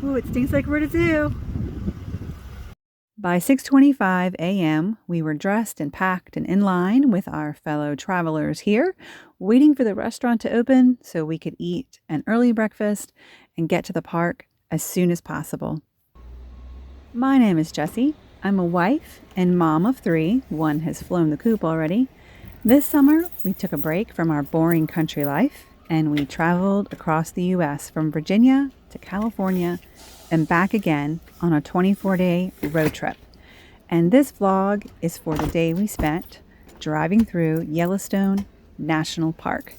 Ooh, it stinks like we're at a zoo. By 6:25 a.m., we were dressed and packed and in line with our fellow travelers here, waiting for the restaurant to open so we could eat an early breakfast and get to the park as soon as possible. My name is Jessie. I'm a wife and mom of 3. One has flown the coop already. This summer, we took a break from our boring country life and we traveled across the U.S. from Virginia to California and back again on a 24-day road trip. And this vlog is for the day we spent driving through Yellowstone National Park.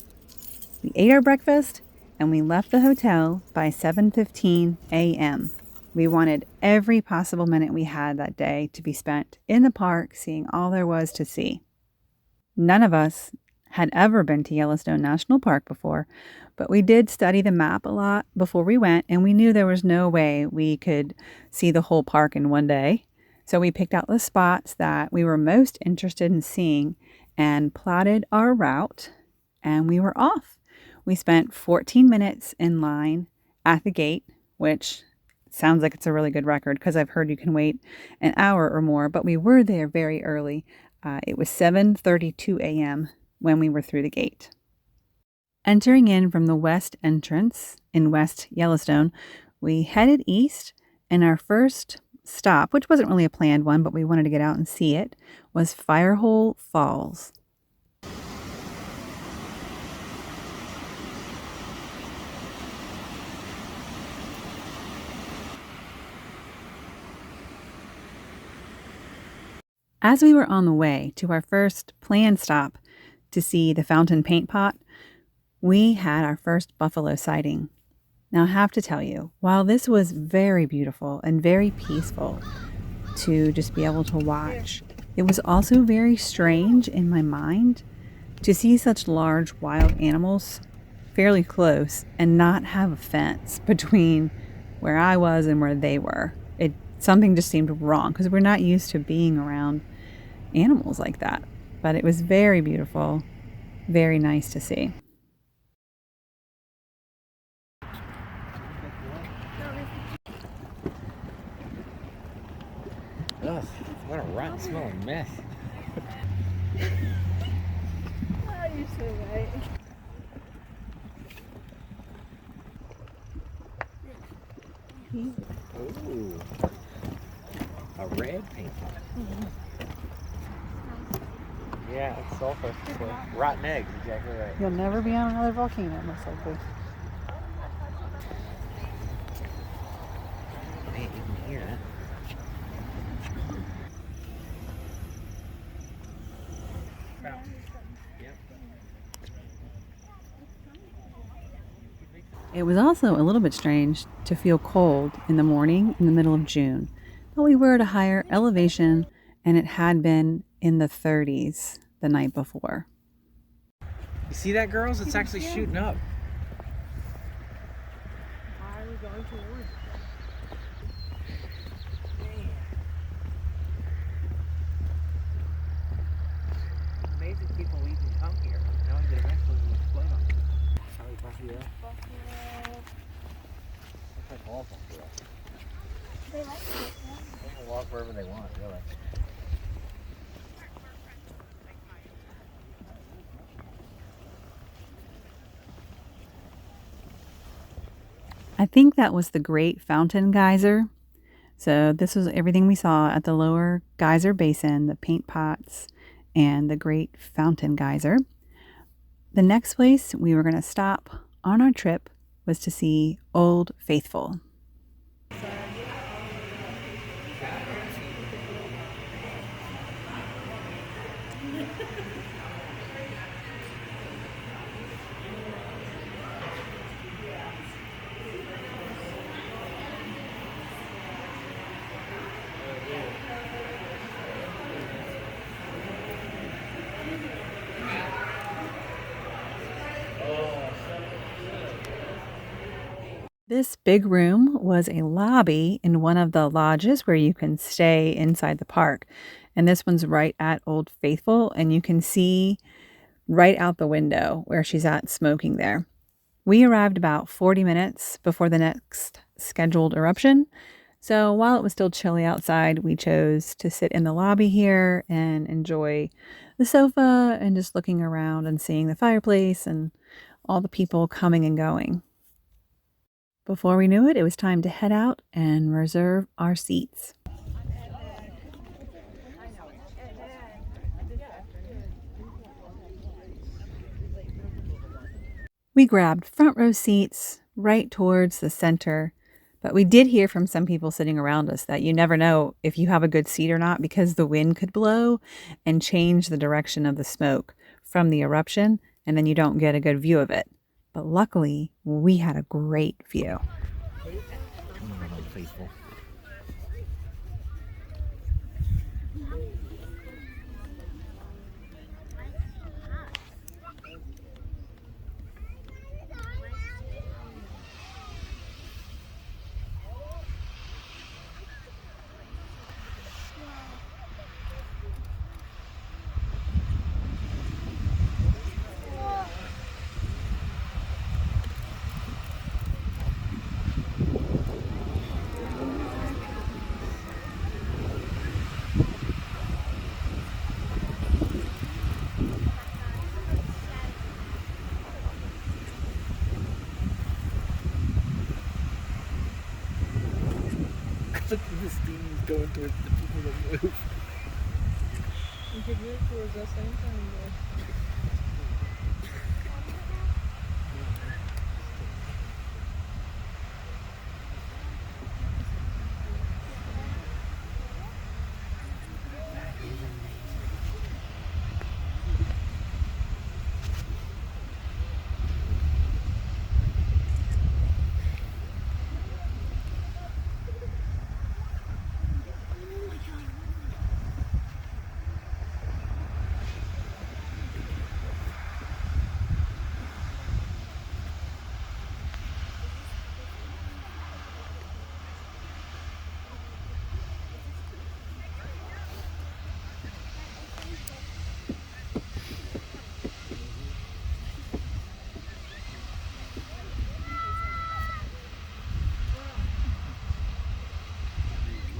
We ate our breakfast and we left the hotel by 7:15 a.m. We wanted every possible minute we had that day to be spent in the park seeing all there was to see. None of us had ever been to Yellowstone National Park before, but we did study the map a lot before we went, and we knew there was no way we could see the whole park in one day. So we picked out the spots that we were most interested in seeing and plotted our route, and we were off. We spent 14 minutes in line at the gate, which sounds like it's a really good record because I've heard you can wait an hour or more, but we were there very early. It was 7:32 a.m. when we were through the gate. Entering in from the west entrance in West Yellowstone, we headed east, and our first stop, which wasn't really a planned one, but we wanted to get out and see it, was Firehole Falls. As we were on the way to our first planned stop to see the fountain paint pot, we had our first buffalo sighting. Now, I have to tell you, while this was very beautiful and very peaceful to just be able to watch, it was also very strange in my mind to see such large wild animals fairly close and not have a fence between where I was and where they were. Something just seemed wrong because we're not used to being around animals like that. But it was very beautiful, very nice to see. Ugh, what a rotten smelling mess. Oh, you're so right. Ooh, a red paint pot. Yeah, it's sulfur. Rotten eggs, exactly right. You'll never be on another volcano, most likely. Man, you can hear it. It was also a little bit strange to feel cold in the morning in the middle of June, but we were at a higher elevation and it had been in the 30s the night before. You see that, girls? It's actually shooting up. Why are we going towards? Amazing people even come here, knowing that eventually we'll explode on them. Probably buffalo. Looks like all buffalo. They like it. They can walk wherever they want, really. I think that was the Great Fountain Geyser. So this was everything we saw at the lower geyser basin, the paint pots, and the Great Fountain Geyser. The next place we were going to stop on our trip was to see Old Faithful. This big room was a lobby in one of the lodges where you can stay inside the park. And this one's right at Old Faithful, and you can see right out the window where she's at smoking there. We arrived about 40 minutes before the next scheduled eruption. So while it was still chilly outside, we chose to sit in the lobby here and enjoy the sofa and just looking around and seeing the fireplace and all the people coming and going. Before we knew it, it was time to head out and reserve our seats. We grabbed front row seats right towards the center, but we did hear from some people sitting around us that you never know if you have a good seat or not because the wind could blow and change the direction of the smoke from the eruption, and then you don't get a good view of it. But luckily, we had a great view. Come on, Old Faithful. Look at the steam going towards the people that move. You could move towards us anytime, though.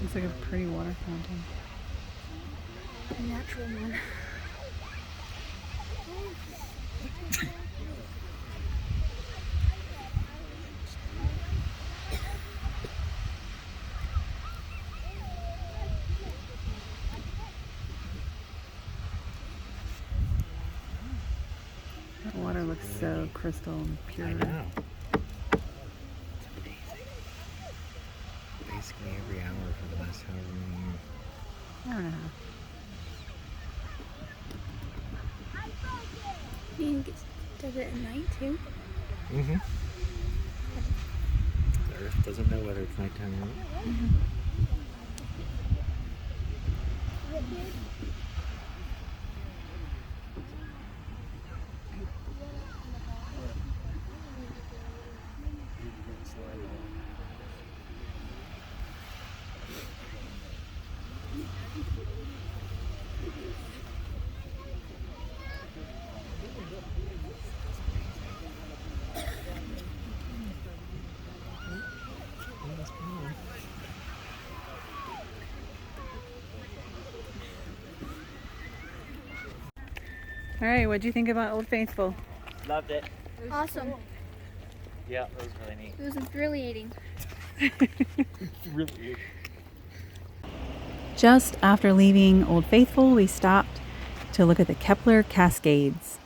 Looks like a pretty water fountain. A natural one. That water looks so crystal and pure. I know. It's amazing. Basically every hour for the last however many years. I don't know. You think it does it at night, too? Mm-hmm. The Earth doesn't know whether it's nighttime or not. Mm-hmm. All right, what'd you think about Old Faithful? Loved it. Awesome. Yeah, it was really neat. It was infuriating. Really. Just after leaving Old Faithful, we stopped to look at the Kepler Cascades.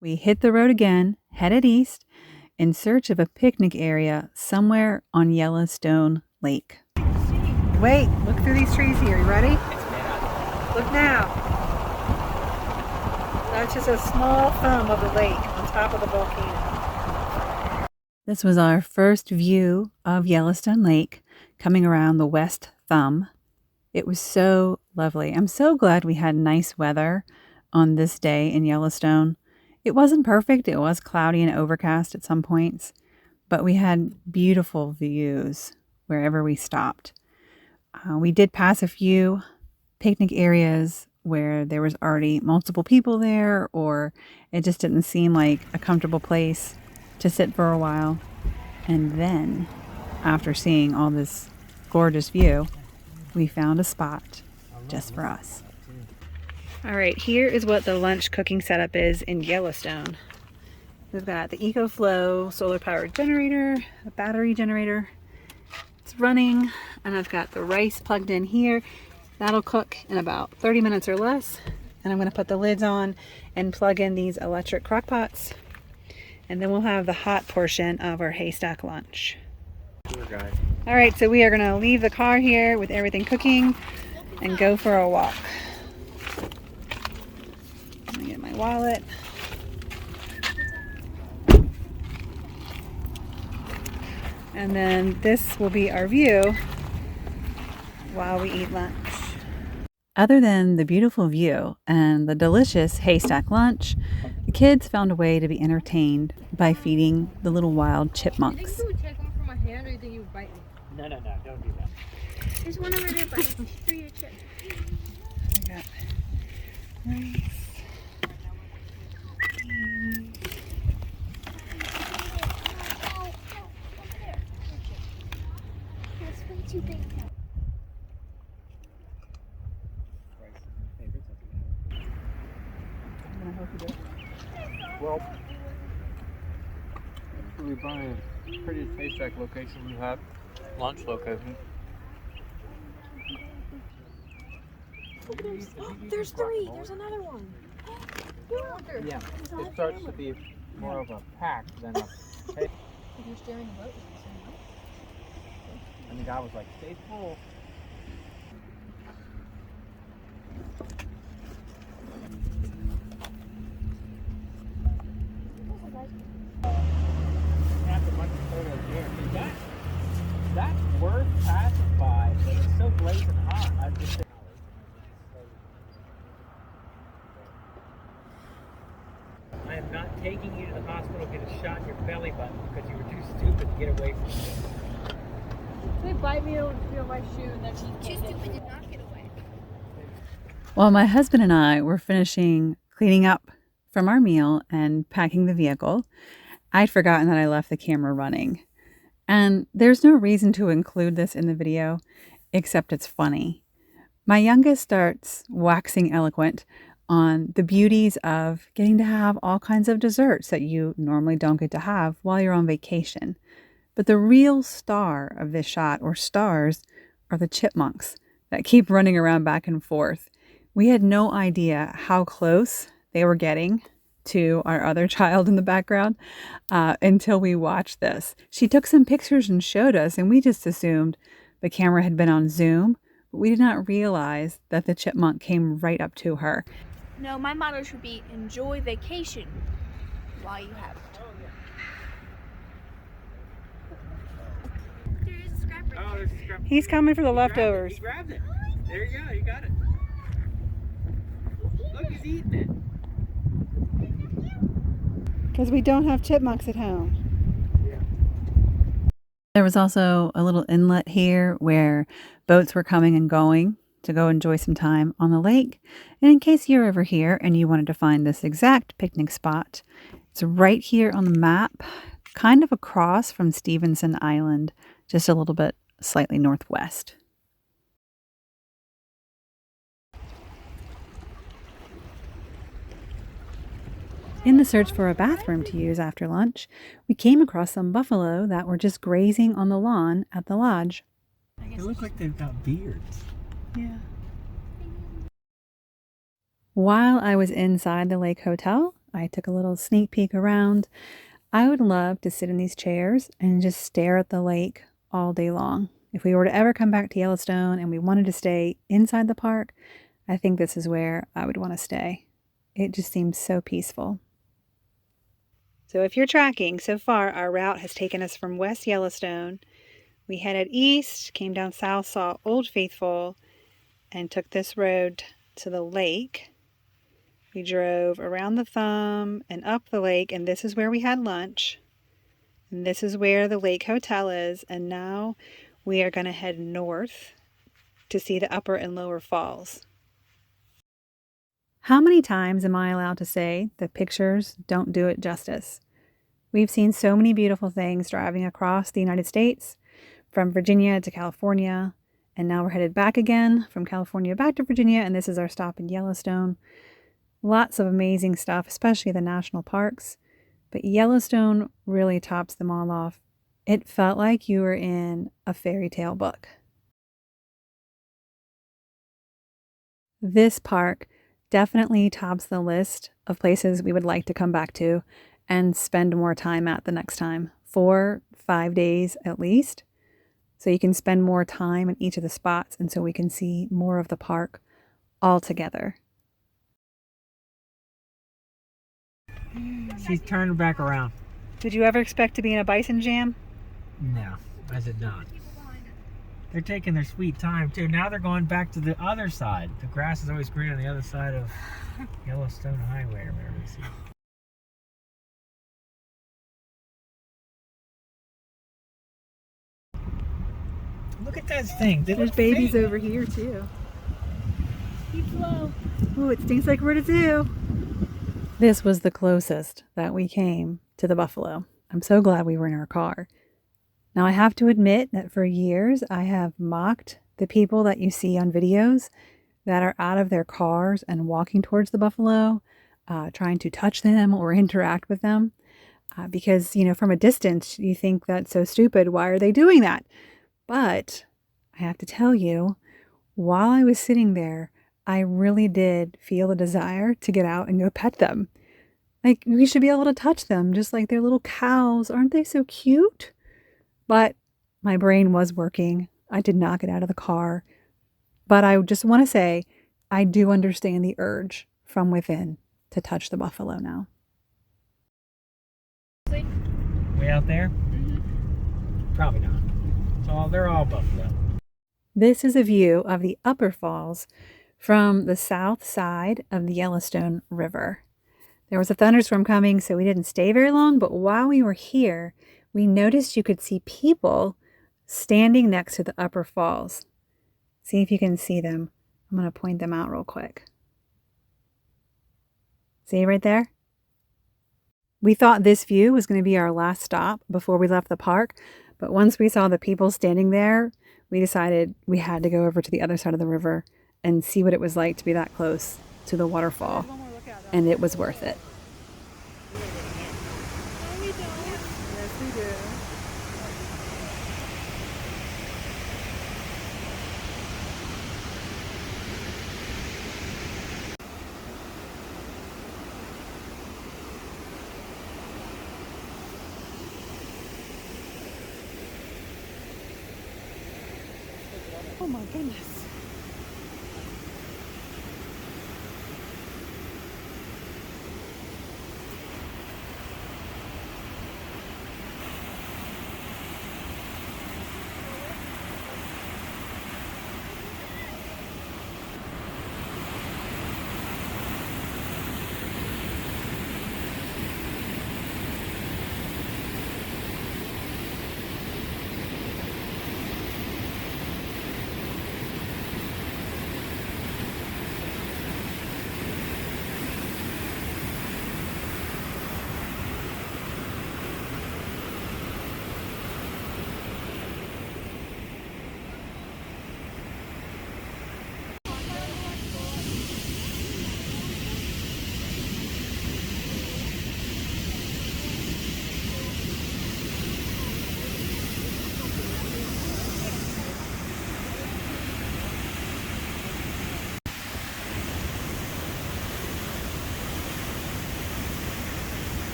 We hit the road again, headed east, in search of a picnic area somewhere on Yellowstone Lake. Wait, look through these trees here. You ready? Look now. That's just a small thumb of the lake on top of the volcano. This was our first view of Yellowstone Lake coming around the west thumb. It was so lovely. I'm so glad we had nice weather on this day in Yellowstone. It wasn't perfect. It was cloudy and overcast at some points, but we had beautiful views wherever we stopped. We did pass a few picnic areas where there was already multiple people there, or it just didn't seem like a comfortable place to sit for a while. And then, after seeing all this gorgeous view, we found a spot just for us. All right, here is what the lunch cooking setup is in Yellowstone. We've got the EcoFlow solar powered generator, a battery generator. It's running, and I've got the rice plugged in here. That'll cook in about 30 minutes or less. And I'm going to put the lids on and plug in these electric crock pots. And then we'll have the hot portion of our Haystack lunch. All right, so we are going to leave the car here with everything cooking and go for a walk. Let me get my wallet. And then this will be our view while we eat lunch. Other than the beautiful view and the delicious Haystack lunch, the kids found a way to be entertained by feeding the little wild chipmunks. Do you think you would take them from my hand, or do you think you would bite me? No, don't do that. There's one over there, buddy. Through your chip. I got rice. That's way too big. Well, we find a pretty Haystack location you have. Lunch location. Oh, there's three. There's another one. Yeah, it starts to be more of a pack than a. If you're steering the boat, it's the same way. And the guy was like, "Stay full." That's a bunch of photos here. That word pacified, but it's so blazing hot. I just. I am not taking you to the hospital to get a shot in your belly button because you were too stupid to get away from me. If they bite me, it'll feel my shoe, and then Too stupid to not get away. While my husband and I were finishing cleaning up from our meal and packing the vehicle, I'd forgotten that I left the camera running. And there's no reason to include this in the video, except it's funny. My youngest starts waxing eloquent on the beauties of getting to have all kinds of desserts that you normally don't get to have while you're on vacation. But the real star of this shot, or stars, are the chipmunks that keep running around back and forth. We had no idea how close they were getting to our other child in the background until we watched this. She took some pictures and showed us, and we just assumed the camera had been on zoom, but we did not realize that the chipmunk came right up to her. No, my motto should be enjoy vacation while you have it. There is a scrap right Oh, there. there's a scrap. He's coming for the leftovers. He grabbed it. There you go. You got it. Look, he's eating it. Because we don't have chipmunks at home. There was also a little inlet here where boats were coming and going to go enjoy some time on the lake. And in case you're over here and you wanted to find this exact picnic spot, it's right here on the map, kind of across from Stevenson Island, just a little bit slightly northwest. In the search for a bathroom to use after lunch, we came across some buffalo that were just grazing on the lawn at the lodge. They look like they've got beards. Yeah. While I was inside the lake hotel, I took a little sneak peek around. I would love to sit in these chairs and just stare at the lake all day long. If we were to ever come back to Yellowstone and we wanted to stay inside the park, I think this is where I would want to stay. It just seems so peaceful. So if you're tracking, so far our route has taken us from West Yellowstone. We headed east, came down south, saw Old Faithful, and took this road to the lake. We drove around the thumb and up the lake, and this is where we had lunch. And this is where the lake hotel is, and now we are going to head north to see the upper and lower falls. How many times am I allowed to say that pictures don't do it justice? We've seen so many beautiful things driving across the United States, from Virginia to California, and now we're headed back again from California back to Virginia, and this is our stop in Yellowstone. Lots of amazing stuff, especially the national parks, but Yellowstone really tops them all off. It felt like you were in a fairy tale book. This park definitely tops the list of places we would like to come back to and spend more time at the next time. 4-5 days at least. So you can spend more time in each of the spots, and so we can see more of the park all together. She's turned back around. Did you ever expect to be in a bison jam? No, I did not. They're taking their sweet time too. Now they're going back to the other side. The grass is always green on the other side of Yellowstone Highway or whatever you see. Look at that thing. There's babies over here too. Keep low. Ooh, it stinks like we're at a zoo. This was the closest that we came to the buffalo. I'm so glad we were in our car. Now, I have to admit that for years I have mocked the people that you see on videos that are out of their cars and walking towards the buffalo, trying to touch them or interact with them. Because, from a distance, you think that's so stupid. Why are they doing that? But I have to tell you, while I was sitting there, I really did feel a desire to get out and go pet them. Like, we should be able to touch them just like they're little cows. Aren't they so cute? But my brain was working. I did not get out of the car. But I just want to say, I do understand the urge from within to touch the buffalo now. Way out there? Mm-hmm. Probably not. They're all buffalo. This is a view of the upper falls from the south side of the Yellowstone River. There was a thunderstorm coming, so we didn't stay very long, but while we were here, we noticed you could see people standing next to the upper falls. See if you can see them. I'm going to point them out real quick. See right there? We thought this view was going to be our last stop before we left the park, but once we saw the people standing there, we decided we had to go over to the other side of the river and see what it was like to be that close to the waterfall, and it was worth it. Yes, we do. Oh my goodness.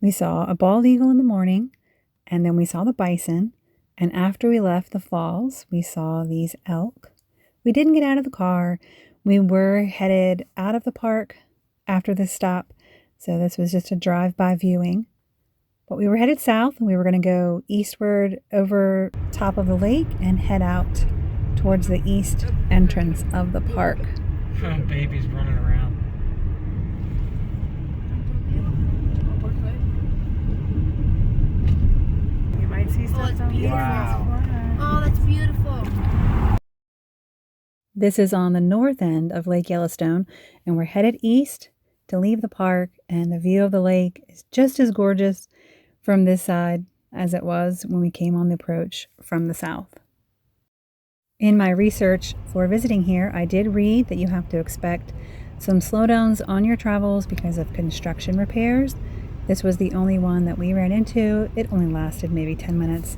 We saw a bald eagle in the morning, and then we saw the bison, and after we left the falls, we saw these elk. We didn't get out of the car. We were headed out of the park after this stop, so this was just a drive-by viewing. But we were headed south and we were going to go eastward over top of the lake and head out towards the east entrance of the park. Baby's running around. You might see stuff it's down here. beautiful. Wow. Oh, that's beautiful. This is on the north end of Lake Yellowstone, and we're headed east to leave the park, and the view of the lake is just as gorgeous from this side as it was when we came on the approach from the south. In my research for visiting here, I did read that you have to expect some slowdowns on your travels because of construction repairs. This was the only one that we ran into. It only lasted maybe 10 minutes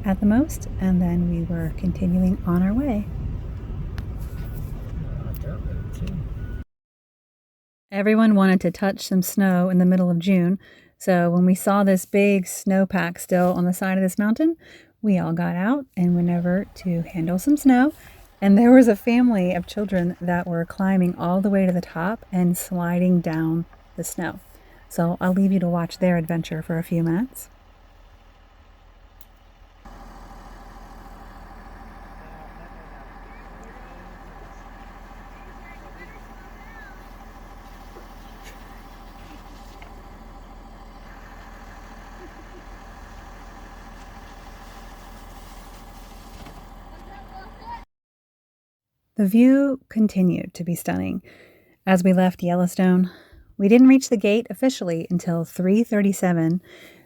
at the most, and then we were continuing on our way. Everyone wanted to touch some snow in the middle of June, so when we saw this big snowpack still on the side of this mountain, we all got out and went over to handle some snow. And there was a family of children that were climbing all the way to the top and sliding down the snow. So I'll leave you to watch their adventure for a few minutes. The view continued to be stunning. As we left Yellowstone, we didn't reach the gate officially until 3:37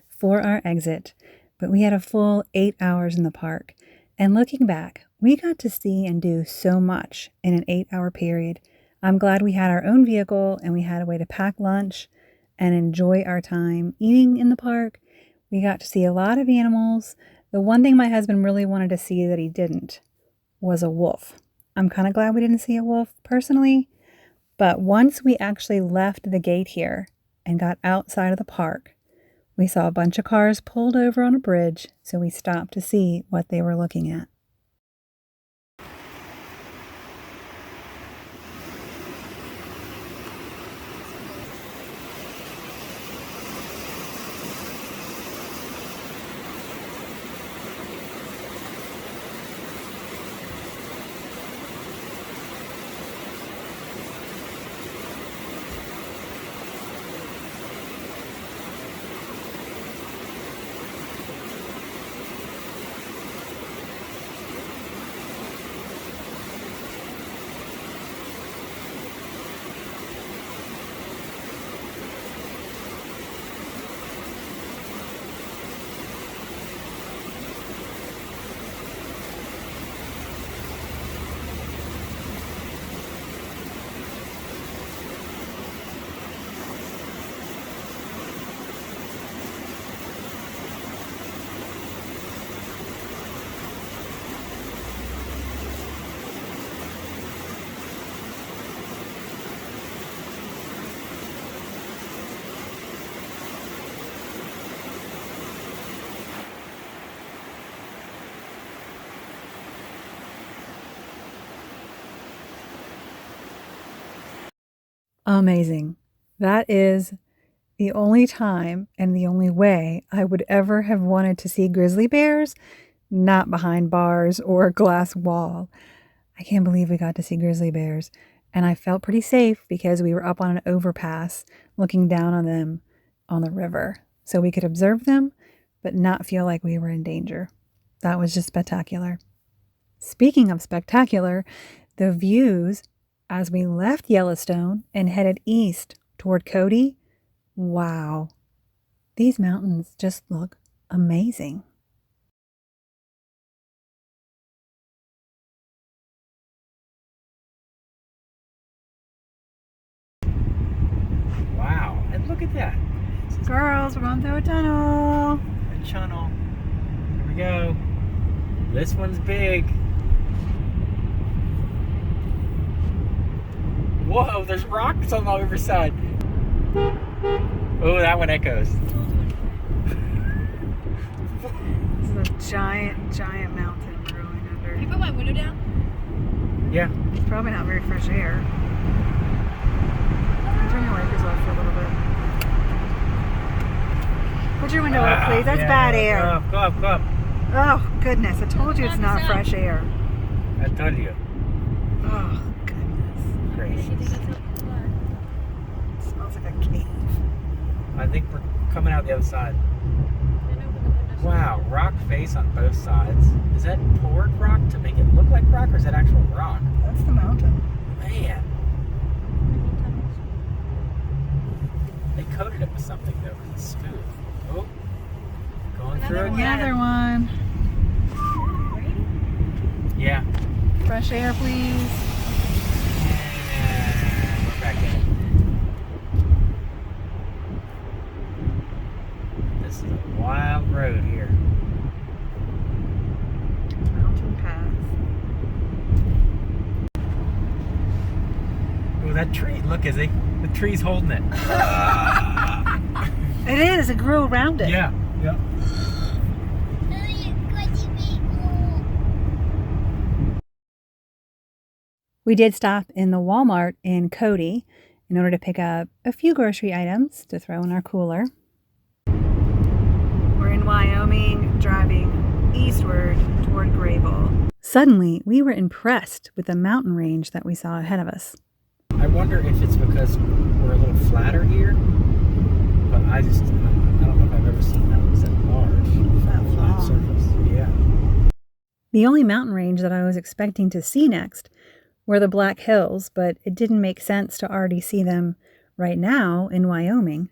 for our exit, but we had a full 8 hours in the park. And looking back, we got to see and do so much in an 8-hour period. I'm glad we had our own vehicle and we had a way to pack lunch and enjoy our time eating in the park. We got to see a lot of animals. The one thing my husband really wanted to see that he didn't was a wolf. I'm kind of glad we didn't see a wolf personally, but once we actually left the gate here and got outside of the park, we saw a bunch of cars pulled over on a bridge, so we stopped to see what they were looking at. Amazing. That is the only time and the only way I would ever have wanted to see grizzly bears, not behind bars or a glass wall. I can't believe we got to see grizzly bears. And I felt pretty safe because we were up on an overpass looking down on them on the river. So we could observe them, but not feel like we were in danger. That was just spectacular. Speaking of spectacular, the views as we left Yellowstone and headed east toward Cody, wow, these mountains just look amazing. Wow, and look at that. Girls, we're going through a tunnel. A tunnel. Here we go. This one's big. Whoa, there's rocks on the other side. Oh, that one echoes. This is a giant, giant mountain we're going under. Can you put my window down? Yeah. It's probably not very fresh air. Turn your wipers off for a little bit. Put your window up, please. That's bad air. Go up, go up. Oh, goodness. I told you it's not fresh air. I told you. Oh, goodness. Gracious. It smells like a cave. I think we're coming out the other side. Wow, rock face on both sides. Is that poured rock to make it look like rock, or is that actual rock? That's the mountain. Man. They coated it with something though, because it's smooth. Oh, going through again. Another one. Yeah. Fresh air, please. And we're back in. This is a wild road here. Mountain path. Oh, that tree. Look, the tree's holding it. It is. It grew around it. Yeah. Yeah. We did stop in the Walmart in Cody in order to pick up a few grocery items to throw in our cooler. We're in Wyoming, driving eastward toward Graybull. Suddenly, we were impressed with the mountain range that we saw ahead of us. I wonder if it's because we're a little flatter here, but I don't know if I've ever seen mountains that large. That flat long. surface. Yeah. The only mountain range that I was expecting to see next were the Black Hills, but it didn't make sense to already see them right now in Wyoming.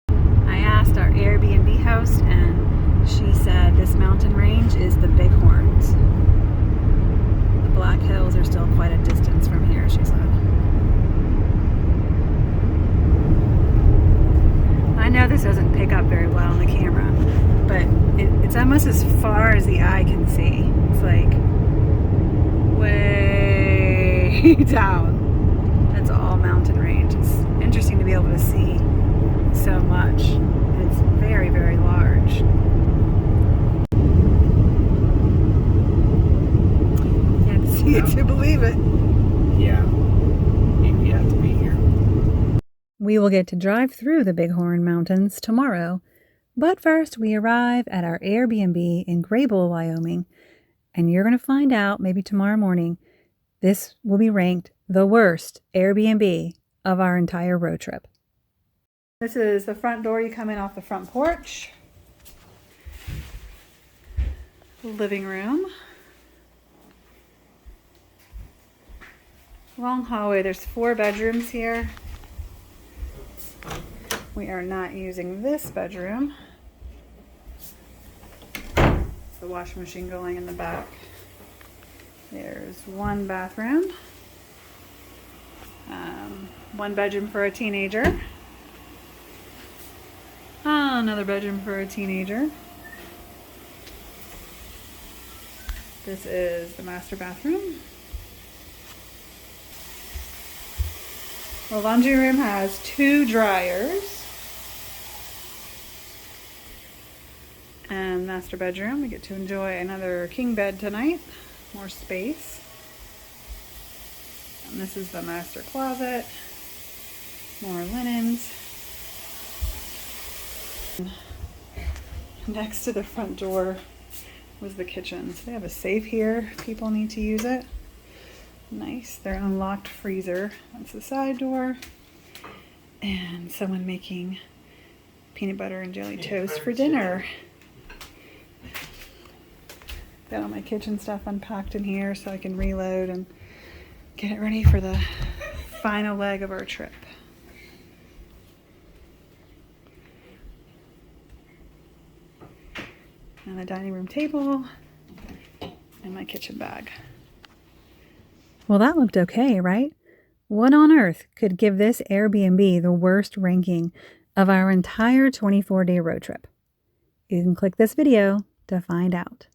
I asked our Airbnb host, and she said this mountain range is the Bighorns. The Black Hills are still quite a distance from here, she said. I know this doesn't pick up very well on the camera, but it's almost as far as the eye can see. It's like way down. That's all mountain range. It's interesting to be able to see so much. It's very, very large. You have to see it to believe it. Yeah. You have to be here. We will get to drive through the Bighorn Mountains tomorrow, but first we arrive at our Airbnb in Graybull, Wyoming, and you're going to find out maybe tomorrow morning this will be ranked the worst Airbnb of our entire road trip. This is the front door. You come in off the front porch. Living room. Long hallway. There's 4 bedrooms here. We are not using this bedroom. The washing machine going in the back. There's 1 bathroom. 1 bedroom for a teenager. Another bedroom for a teenager. This is the master bathroom. The laundry room has 2 dryers. And master bedroom, we get to enjoy another king bed tonight. More space. And this is the master closet. More linens. Next to the front door was the kitchen. So they have a safe here if people need to use it. Nice. Their unlocked freezer. That's the side door. And someone making peanut butter and jelly toast for dinner. Got all my kitchen stuff unpacked in here so I can reload and get it ready for the final leg of our trip. And a dining room table and my kitchen bag. Well, that looked okay, right? What on earth could give this Airbnb the worst ranking of our entire 24-day road trip? You can click this video to find out.